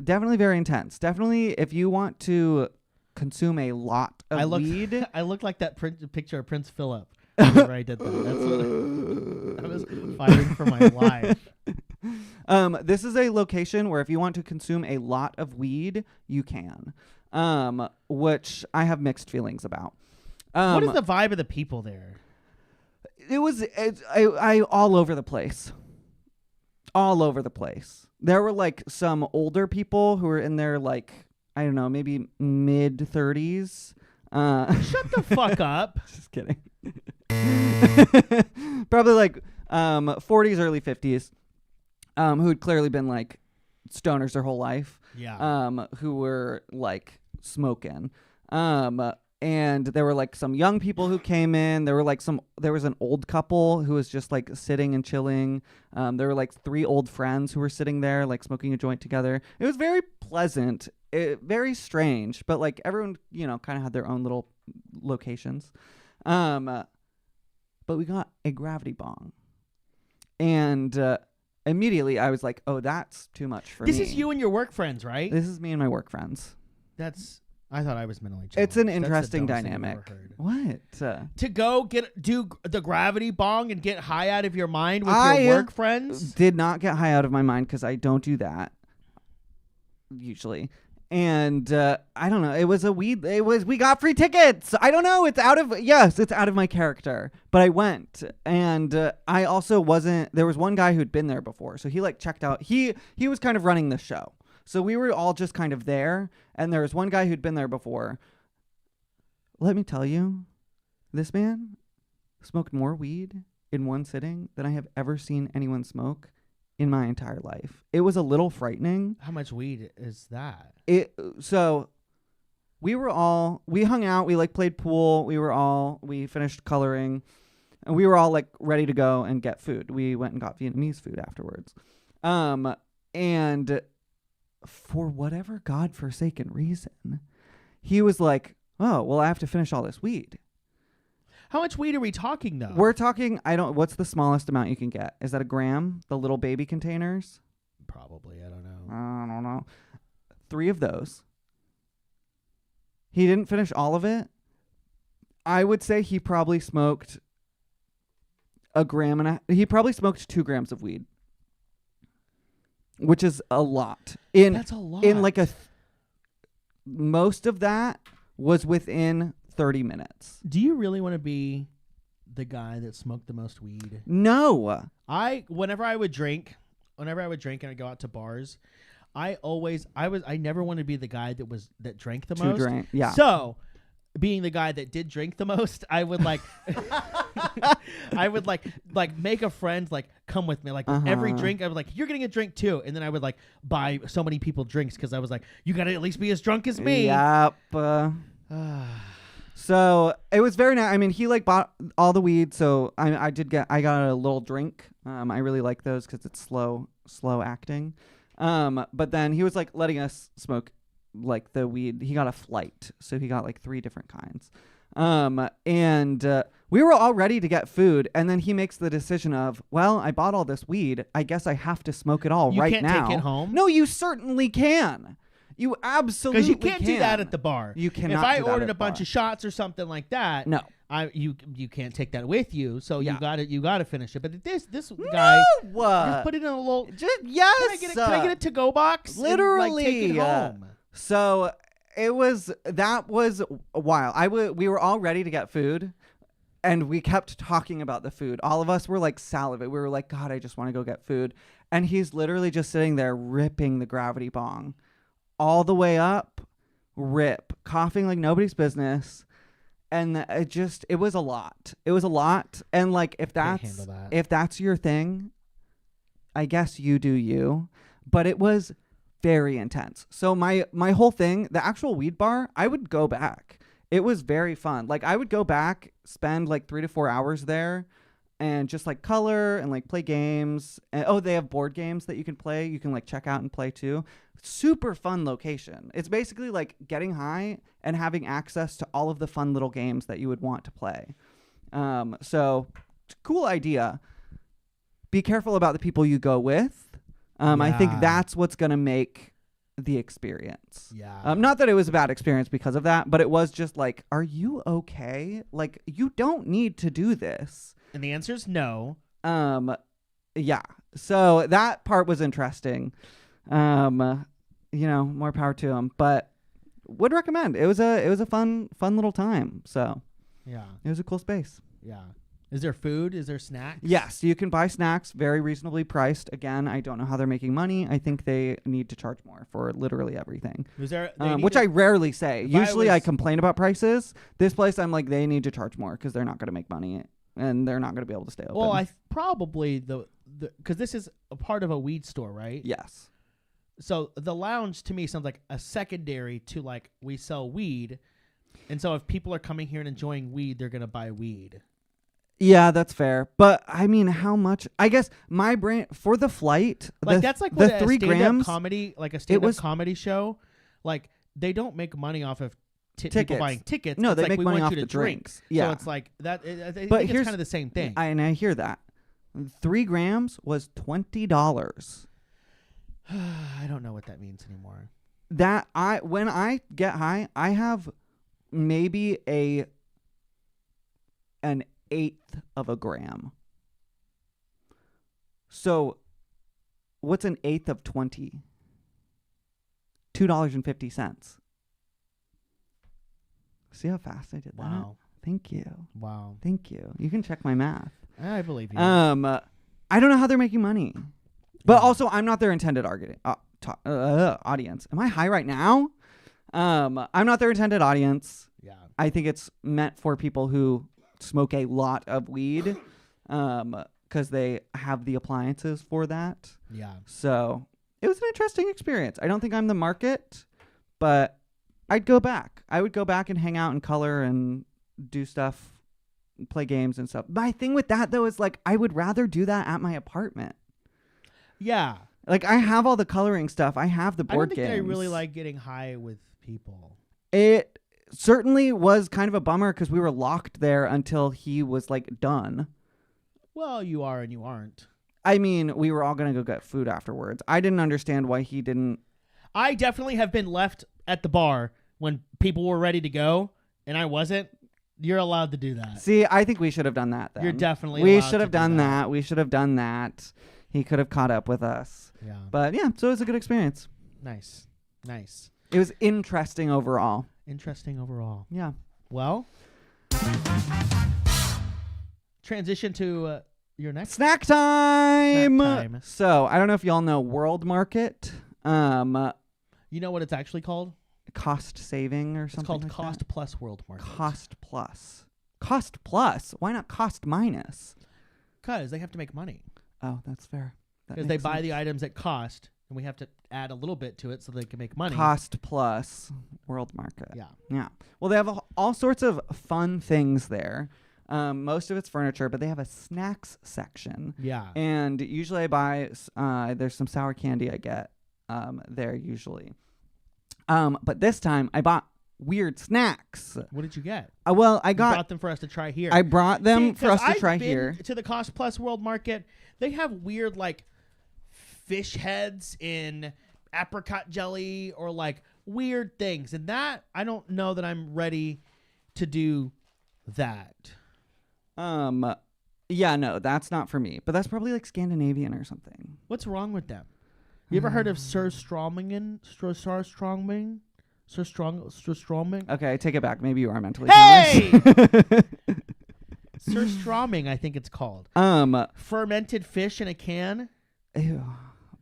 Definitely very intense. Definitely if you want to consume a lot of weed. I look like that picture of Prince Philip. Whenever I did that. That's what I was fighting for my life. This is a location where if you want to consume a lot of weed, you can. Which I have mixed feelings about. What is the vibe of the people there? It was I all over the place. All over the place. There were like some older people who were in their like, I don't know, maybe mid 30s. Shut the fuck up. Just kidding. Probably like 40s, early 50s, who had clearly been like stoners their whole life. Yeah. Who were like smoking. And there were like some young people who came in. There was an old couple who was just like sitting and chilling. There were like 3 old friends who were sitting there like smoking a joint together. It was very pleasant. Very strange, but like everyone, kind of had their own little locations. But we got a gravity bong, and immediately I was like, "Oh, that's too much for me." This is you and your work friends, right? This is me and my work friends. I thought I was mentally challenged. It's an interesting dynamic. What? To go do the gravity bong and get high out of your mind with your work friends? Did not get high out of my mind because I don't do that usually. And I don't know. We got free tickets. I don't know. It's out of my character. But I went, and I also wasn't. There was one guy who'd been there before, so he like checked out. He was kind of running the show, so we were all just kind of there. And there was one guy who'd been there before. Let me tell you, this man smoked more weed in one sitting than I have ever seen anyone smoke in my entire life. It was a little frightening. How much weed is that? So we hung out, we like played pool, we finished coloring, and we were all like ready to go and get food. We went and got Vietnamese food afterwards. And for whatever godforsaken reason, he was like, "Oh, well, I have to finish all this weed." How much weed are we talking, though? We're talking, what's the smallest amount you can get? Is that a gram? The little baby containers? Probably, I don't know. I don't know. 3 of those. He didn't finish all of it. I would say he probably smoked he probably smoked 2 grams of weed. Which is a lot. That's a lot. In like most of that was within 30 minutes. Do you really want to be the guy that smoked the most weed? No. Whenever I would drink and I'd go out to bars, I never wanted to be the guy that drank the most. Yeah. So, being the guy that did drink the most, I would like I would like make a friend like come with me like every drink. I was like, "You're getting a drink too," and then I would like buy so many people drinks because I was like, "You got to at least be as drunk as me." Yep. So it was very nice. I mean, he like bought all the weed, so I got a little drink. I really like those because it's slow acting. But then he was like letting us smoke like the weed. He got a flight, so he got like 3 different kinds. And we were all ready to get food, and then he makes the decision of, well, I bought all this weed. I guess I have to smoke it all right now. You can't take it home? No, you certainly can. You absolutely can. Because you can't do that at the bar. You cannot. If I ordered a bunch of shots or something like that, no, you can't take that with you. So you got to finish it. But this guy just put it in a little. Yes. Can I get a to-go box? Literally, and, take it home. So that was wild. We were all ready to get food. And we kept talking about the food. All of us were like salivating. We were like, God, I just want to go get food. And he's literally just sitting there ripping the gravity bong all the way up, coughing like nobody's business. And it was a lot. It was a lot. And like, if that's your thing, I guess you do you. But it was very intense. So my whole thing, the actual weed bar, I would go back. It was very fun. Like, I would go back, spend like 3 to 4 hours there, and just like color and like play games. And they have board games that you can play. You can like check out and play too. Super fun location. It's basically like getting high and having access to all of the fun little games that you would want to play. So cool idea. Be careful about the people you go with. I think that's what's gonna make the experience. Not that it was a bad experience because of that, but it was just like, are you okay? Like, you don't need to do this. And the answer is no. Yeah. So that part was interesting. More power to him, but would recommend. It was a fun little time. So yeah, it was a cool space. Yeah. Is there food? Is there snacks? Yes, you can buy snacks, very reasonably priced. Again, I don't know how they're making money. I think they need to charge more for literally everything. Which I rarely say. Usually I complain about prices. This place, I'm like, they need to charge more because they're not going to make money and they're not going to be able to stay open. Well, probably because this is a part of a weed store, right? Yes. So the lounge to me sounds like a secondary to like we sell weed. And so if people are coming here and enjoying weed, they're going to buy weed. Yeah, that's fair. But I mean, how much? I guess my brain for the flight, that's like the 3 grams comedy, like a stand-up comedy show. Like they don't make money off of people buying tickets. No, it's they like make money off the drinks. Yeah, so it's like that. I think but it's kind of the same thing. I hear that 3 grams was $20. I don't know what that means anymore. When I get high, I have maybe an eighth of a gram. So what's an eighth of 20? $2.50. See how fast I did that? Wow. Thank you. Wow. Thank you. You can check my math. I believe you. I don't know how they're making money. But also, I'm not their intended audience. Am I high right now? I'm not their intended audience. Yeah. I think it's meant for people who smoke a lot of weed because they have the appliances for that. Yeah. So it was an interesting experience. I don't think I'm the market, but I'd go back. I would go back and hang out and color and do stuff, play games and stuff. My thing with that, though, is like I would rather do that at my apartment. Yeah. Like I have all the coloring stuff. I have the board games. I really like getting high with people. It certainly was kind of a bummer because we were locked there until he was like done. Well, you are and you aren't. I mean, we were all going to go get food afterwards. I didn't understand why he didn't. I definitely have been left at the bar when people were ready to go and I wasn't. You're allowed to do that. See, I think we should have done that then. You're definitely We allowed should have to done do that. We should have done that. He could have caught up with us. Yeah. But yeah, so it was a good experience. Nice. Nice. It was interesting overall. Interesting overall. Yeah. Well, transition to your next snack time. Snack time. So I don't know if y'all know World Market. You know what it's actually called? Cost saving or something. It's called like Cost that? Plus World Market. Cost Plus. Cost Plus? Why not Cost Minus? Because they have to make money. Oh, that's fair. Because they buy the items at cost, and we have to add a little bit to it so they can make money. Cost Plus World Market. Yeah. Yeah. Well, they have all sorts of fun things there. Most of it's furniture, but they have a snacks section. Yeah. And usually I buy, there's some sour candy I get there usually. But this time I bought weird snacks. What did you get? Well, I brought them for us to try here. I brought them for us to try I've been here. To the Cost Plus World Market, they have weird like fish heads in apricot jelly or like weird things, and that I don't know that I'm ready to do that. Yeah, no, that's not for me. But that's probably like Scandinavian or something. What's wrong with them? You ever heard of Surströmmingen? Surströmming? Okay, take it back. Maybe you are mentally Hey! Surströmming, I think it's called. Fermented fish in a can. Ew.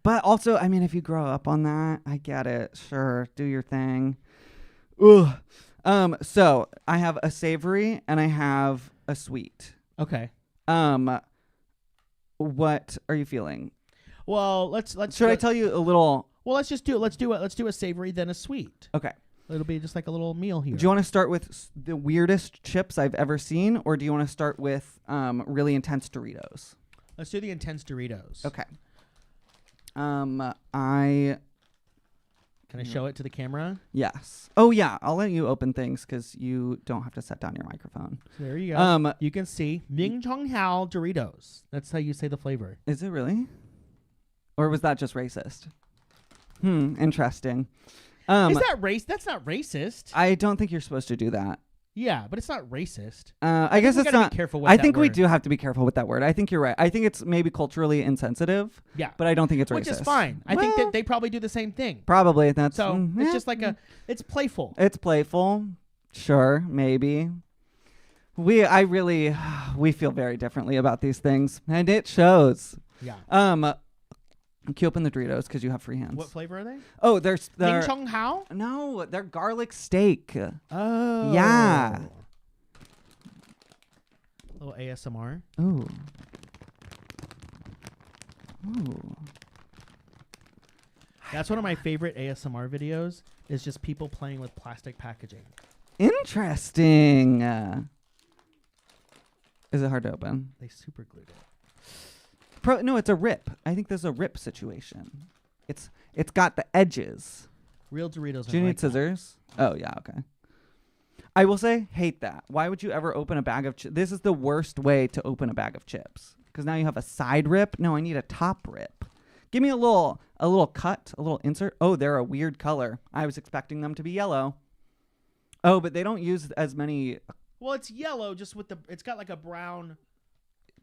But also, I mean, if you grow up on that, I get it. Sure, do your thing. Ugh. So I have a savory and I have a sweet. Okay. What are you feeling? Well, let's. Should I tell you a little? Well, let's just do it. Let's do a savory, then a sweet. Okay. It'll be just like a little meal here. Do you want to start with the weirdest chips I've ever seen, or do you want to start with really intense Doritos? Let's do the intense Doritos. Okay. Can I show it to the camera? Yes. Oh yeah, I'll let you open things because you don't have to set down your microphone. So there you go. You can see Ming Chong Hao Doritos. That's how you say the flavor. Is it really? Or was that just racist? Interesting. Is that race? That's not racist. I don't think you're supposed to do that. Yeah, but it's not racist. I guess it's not. Be careful with I that think we word. do have to be careful with that word. I think you're right. I think it's maybe culturally insensitive. Yeah, but I don't think it's racist. Which is fine. I think that they probably do the same thing. Probably. That's so. It's just like it's playful. It's playful. Sure, maybe. We feel very differently about these things, and it shows. Yeah. Can you open the Doritos because you have free hands? What flavor are they? Oh, they're Ming Chong Hao? No, they're garlic steak. Oh. Yeah. A little ASMR. Ooh. Ooh. That's one of my favorite ASMR videos. Is just people playing with plastic packaging. Interesting. Is it hard to open? They super glued it. No, it's a rip. I think there's a rip situation. It's got the edges. Real Doritos. Do you need scissors? Oh yeah, okay. I will say, hate that. Why would you ever open a bag of chips? This is the worst way to open a bag of chips because now you have a side rip. No, I need a top rip. Give me a little cut, a little insert. Oh, they're a weird color. I was expecting them to be yellow. Oh, but they don't use as many. Well, it's yellow, just with it's got like a brown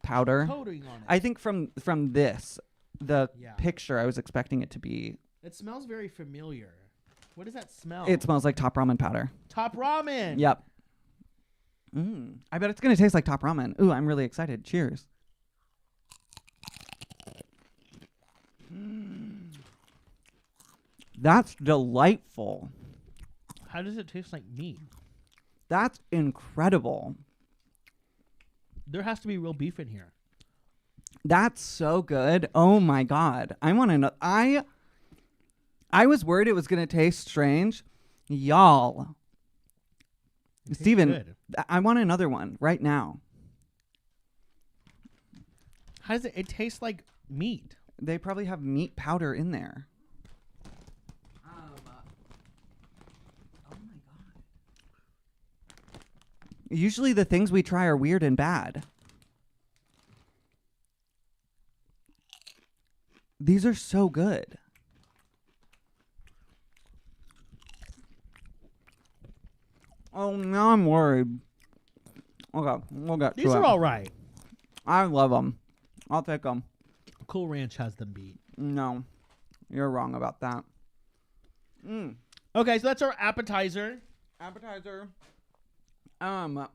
powder coating on it. I think from this, picture, I was expecting it to be. It smells very familiar. What does that smell? It smells like Top Ramen powder. Top Ramen. Yep. I bet it's gonna taste like Top Ramen. Ooh, I'm really excited. Cheers. That's delightful. How does it taste like meat? That's incredible. There has to be real beef in here. That's so good. Oh my god. I want to know. I was worried it was going to taste strange. Y'all. Steven, I want another one right now. How does it taste like meat? They probably have meat powder in there. Usually the things we try are weird and bad. These are so good. Oh, now I'm worried. Okay, we'll get to it. These are all right. I love them. I'll take them. Cool Ranch has them beat. No, you're wrong about that. Okay, so that's our appetizer. Well,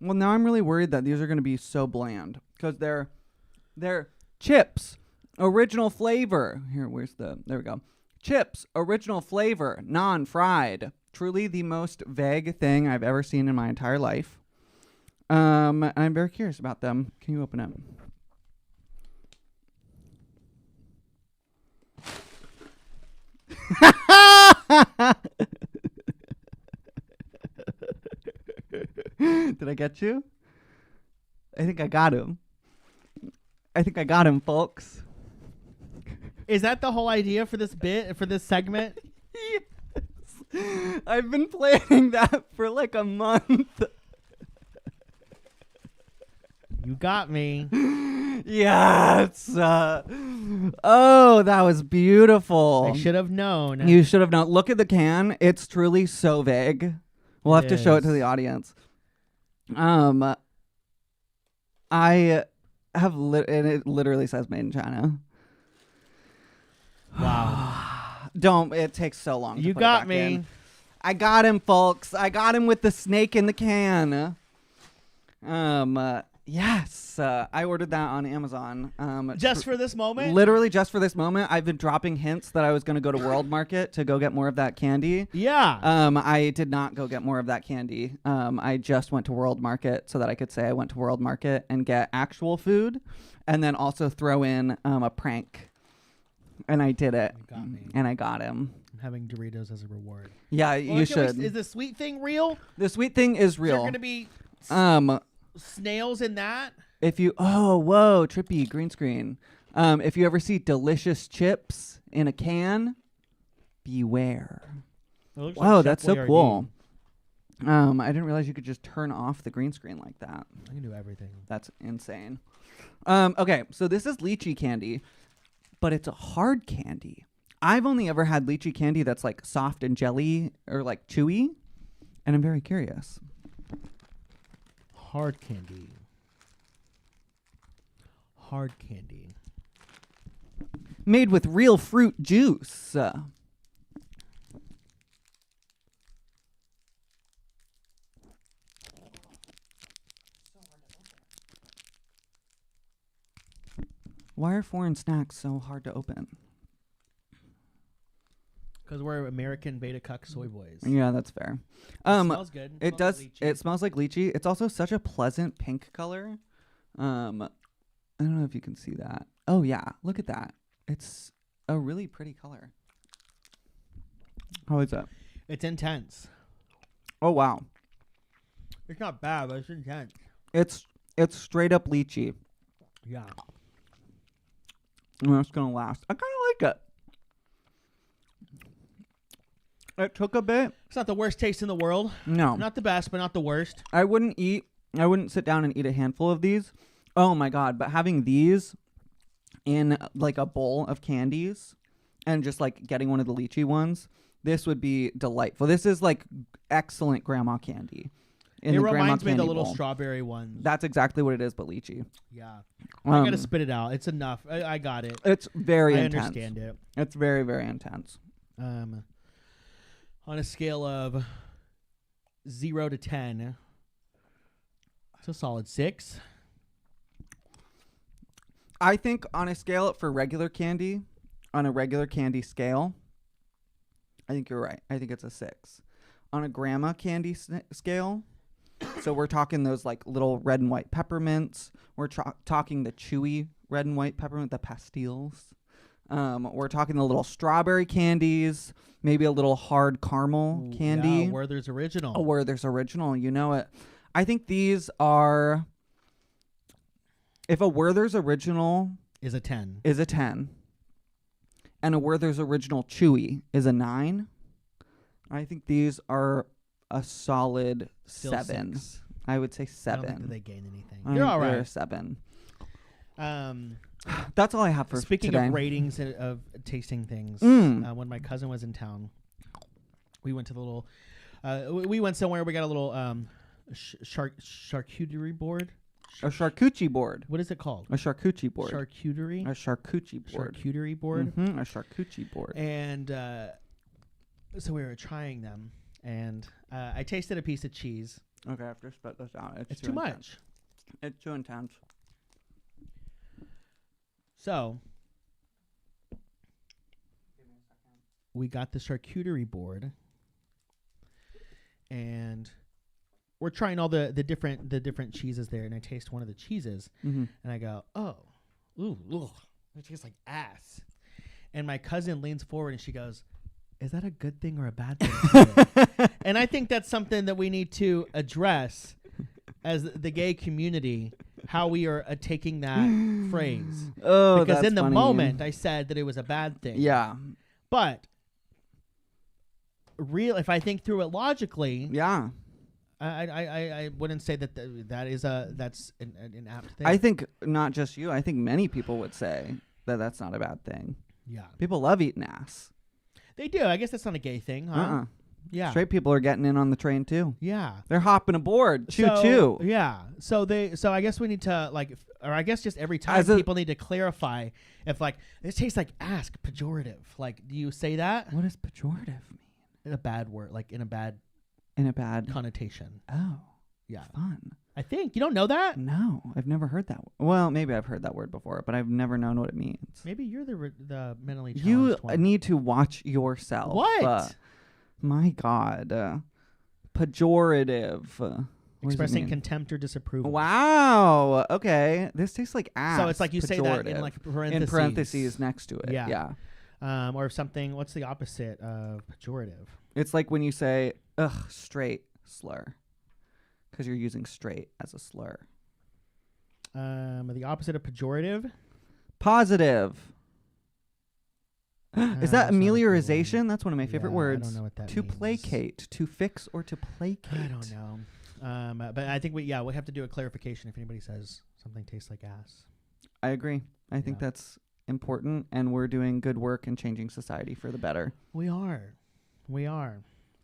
now I'm really worried that these are going to be so bland because they're chips, original flavor. There we go. Chips, original flavor, non-fried. Truly the most vague thing I've ever seen in my entire life. I'm very curious about them. Can you open it? Did I get you? I think I got him. Folks. Is that the whole idea for this bit, for this segment? Yes. I've been planning that for like a month. You got me. Yes. Oh, that was beautiful. I should have known. You should have known. Look at the can. It's truly so vague. We'll have to show it to the audience. I have and it literally says made in China. Wow. Don't. It takes so long. You to put got it back me. in. I got him, folks. I got him with the snake in the can. Yes. I ordered that on Amazon. Just for this moment? Literally just for this moment. I've been dropping hints that I was going to go to World Market to go get more of that candy. Yeah. I did not go get more of that candy. I just went to World Market so that I could say I went to World Market and get actual food and then also throw in a prank. And I did it. You got me. And I got him. I'm having Doritos as a reward. Yeah, you should. Is the sweet thing real? The sweet thing is Is there real. going to be snails in that? If you whoa, trippy green screen. If you ever see delicious chips in a can, beware. Wow, that's so cool. I didn't realize you could just turn off the green screen like that. I can do everything. That's insane. Okay, so this is lychee candy, but it's a hard candy. I've only ever had lychee candy that's like soft and jelly or like chewy, and I'm very curious. Hard candy. Hard candy. Made with real fruit juice. Why are foreign snacks so hard to open? Because we're American beta cuck soy boys. Yeah, that's fair. It smells good. It does. It smells like lychee. It's also such a pleasant pink color. I don't know if you can see that. Oh yeah, look at that. It's a really pretty color. How is that? It's intense. Oh wow. It's not bad, but it's intense. It's straight up lychee. Yeah. And that's gonna last. I kind of like it. It took a bit. It's not the worst taste in the world. No. Not the best, but not the worst. I wouldn't sit down and eat a handful of these. Oh my God. But having these in like a bowl of candies and just like getting one of the lychee ones, this would be delightful. This is like excellent grandma candy. It reminds me of the little strawberry ones. That's exactly what it is, but lychee. Yeah. I gotta spit it out. It's enough. I got it. It's very I intense. understand it. It's very, very intense. On a scale of 0 to 10, it's a solid 6. I think on a scale for regular candy, on a regular candy scale, I think you're right. I think it's a 6. On a grandma candy scale, so we're talking those like little red and white peppermints. We're talking the chewy red and white peppermint, the pastilles. We're talking the little strawberry candies, maybe a little hard caramel candy. Yeah, Werther's Original. Oh, Werther's Original, you know it. I think these are, if a Werther's Original is a 10. Is a 10. And a Werther's Original Chewy is a 9. I think these are a solid Still 7. 6. I would say 7. I don't think they gain anything. I You're think all they're right. 7. That's all I have for Speaking today. of ratings of tasting things, when my cousin was in town, we went to the little. We went somewhere. We got a little charcuterie board. A charcuterie board. What is it called? A charcuterie board. Charcuterie. A charcuterie board. Charcuterie board. Mm-hmm, a charcuterie board. And so we were trying them, and I tasted a piece of cheese. Okay, I have to spit this out. It's too much. It's too intense. So we got the charcuterie board, and we're trying all the different cheeses there. And I taste one of the cheeses, and I go, "Oh, ooh, it tastes like ass." And my cousin leans forward and she goes, "Is that a good thing or a bad thing?" And I think that's something that we need to address as the gay community. How we are taking that phrase. Oh, because that's in the funny. moment I said that it was a bad thing. Yeah. But if I think through it logically, yeah, I wouldn't say that that's an apt thing. I think not just you. I think many people would say that that's not a bad thing. Yeah, people love eating ass. They do. I guess that's not a gay thing, huh? Yeah, straight people are getting in on the train too. Yeah, they're hopping aboard. Choo. Yeah. So I guess we need to or I guess just every time people need to clarify if this tastes like ass, pejorative. Do you say that? What does pejorative mean? In a bad word, in a bad connotation. Oh, yeah, fun. I think you don't know that. No, I've never heard that. Well, maybe I've heard that word before, but I've never known what it means. Maybe you're the mentally challenged You one. need to watch yourself. What? My God, pejorative. Expressing contempt or disapproval. Wow. Okay. This tastes like ass. So it's like you say that in parentheses. In parentheses next to it. Yeah. Or something. What's the opposite of pejorative? It's like when you say straight slur, because you're using straight as a slur. The opposite of pejorative. Positive. Is that amelioration? That's one of my favorite words. I don't know what that to means. Placate, to fix, or to placate. I don't know. But I think we have to do a clarification if anybody says something tastes like ass. I agree. I think that's important, and we're doing good work in changing society for the better. We are.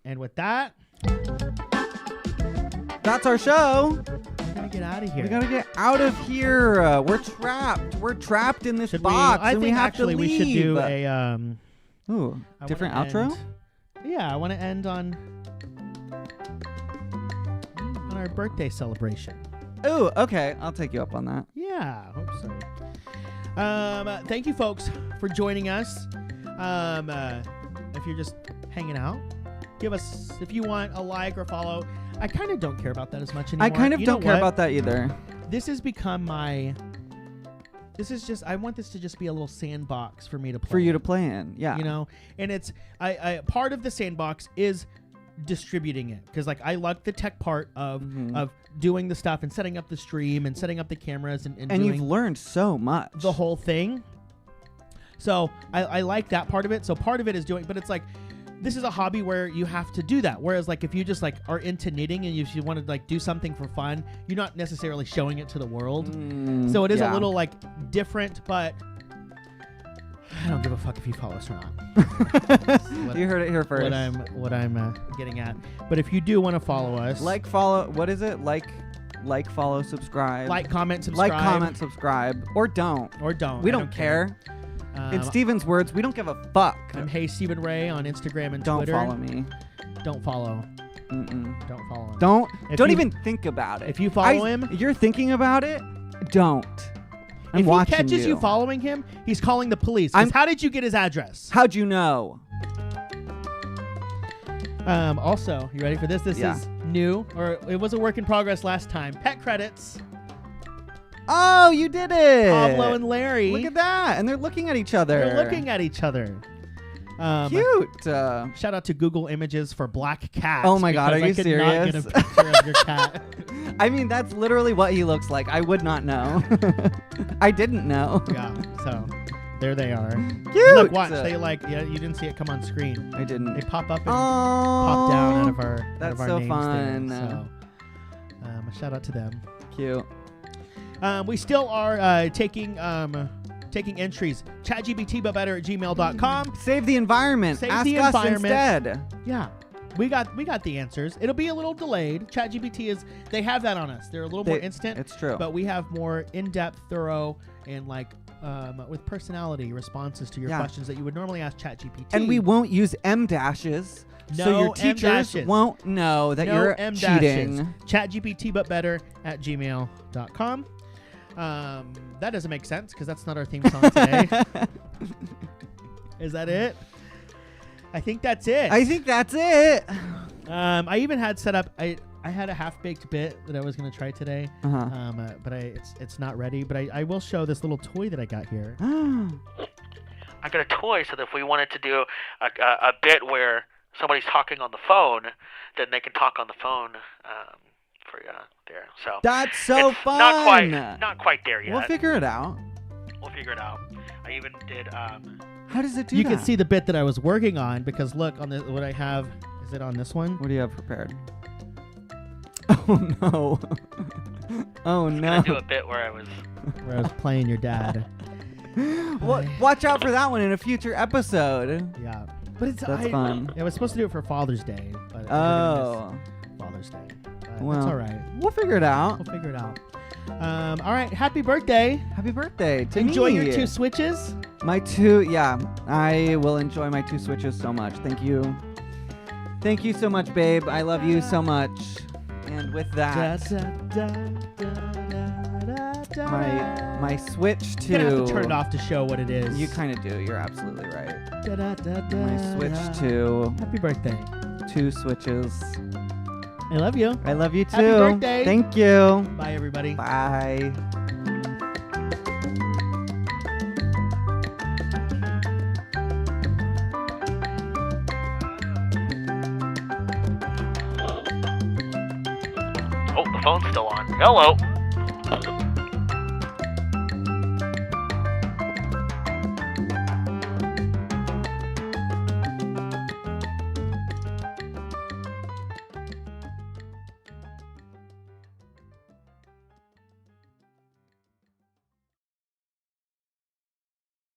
And with that, that's our show. We're gonna get out of here. We gotta get out of here. We're trapped. We're trapped in this box. I think we have actually to leave. we should do a different outro. Yeah, I want to end on our birthday celebration. Oh, okay. I'll take you up on that. Yeah, hope so. Thank you, folks, for joining us. If you're just hanging out, give us, if you want, a like or follow. I kind of don't care about that as much anymore. I kind of don't care about that either. This has become I want this to just be a little sandbox for me to play. For you to play in, yeah. And it's, I part of the sandbox is distributing it. Because, I like the tech part of doing the stuff and setting up the stream and setting up the cameras and doing you've learned so much. The whole thing. So, I like that part of it. So, part of it is doing, but it's this is a hobby where you have to do that. Whereas if you just are into knitting and if you want to do something for fun, you're not necessarily showing it to the world. So it is a little different, but I don't give a fuck if you follow us or not. You heard it here first. What I'm getting at. But if you do want to follow us, follow. What is it? Follow, subscribe. Comment, subscribe. Or don't. We don't care. In Steven's words, we don't give a fuck. I'm Hey Stephen Ray on Instagram and don't Twitter. Don't follow me. Don't follow. Don't follow him. Don't even think about it. If you follow him, you're thinking about it. Don't. I'm watching If he catches you following him, he's calling the police. How did you get his address? How'd you know? Also, you ready for this? This is new, or it was a work in progress last time. Pet credits. Oh, you did it! Pablo and Larry. Look at that. And they're looking at each other. Cute. Shout out to Google Images for black cats. Oh my God, are you serious? Not get a picture of your cat. I mean, that's literally what he looks like. I would not know. I didn't know. Yeah, so there they are. Cute. Look, watch. They you didn't see it come on screen. I didn't. They pop up and pop down out of our That's out of our so names fun. There. So, a shout out to them. Cute. We still are taking entries. ChatGPT but better at gmail.com. Save the environment. Ask us instead. Yeah. We got the answers. It'll be a little delayed. ChatGPT they have that on us. They're a little more instant. It's true. But we have more in-depth, thorough, and with personality responses to your questions that you would normally ask ChatGPT. And we won't use M dashes. No, so your teachers won't know that you're cheating. ChatGPT but better at gmail.com. That doesn't make sense because that's not our theme song today. Is that it? I think that's it. I even had set up. I had a half-baked bit that I was going to try today. But it's not ready. But I will show this little toy that I got here. I got a toy so that if we wanted to do a bit where somebody's talking on the phone, then they can talk on the phone. For you there. So that's so fun. Not quite there yet. We'll figure it out. I even did How does it do you that? can see the bit that I was working on because look on the what I have. Is it on this one? What do you have prepared? Oh no! Oh no! I was gonna do a bit where I was playing your dad. Watch out for that one in a future episode. Yeah, but that's fun. I was supposed to do it for Father's Day, but Father's Day. Well, that's all right. We'll figure it out. We'll figure it out. All right. Happy birthday. Happy birthday to Enjoy me. your 2 Switches. My 2, yeah. I will enjoy my 2 Switches so much. Thank you. Thank you so much, babe. I love you so much. And with that, my Switch 2. You're gonna have to turn it off to show what it is. You kind of do. You're absolutely right. My Switch 2. Happy birthday. 2 Switches. I love you. I love you too. Happy birthday. Thank you. Bye, everybody. Bye. Oh, the phone's still on. Hello.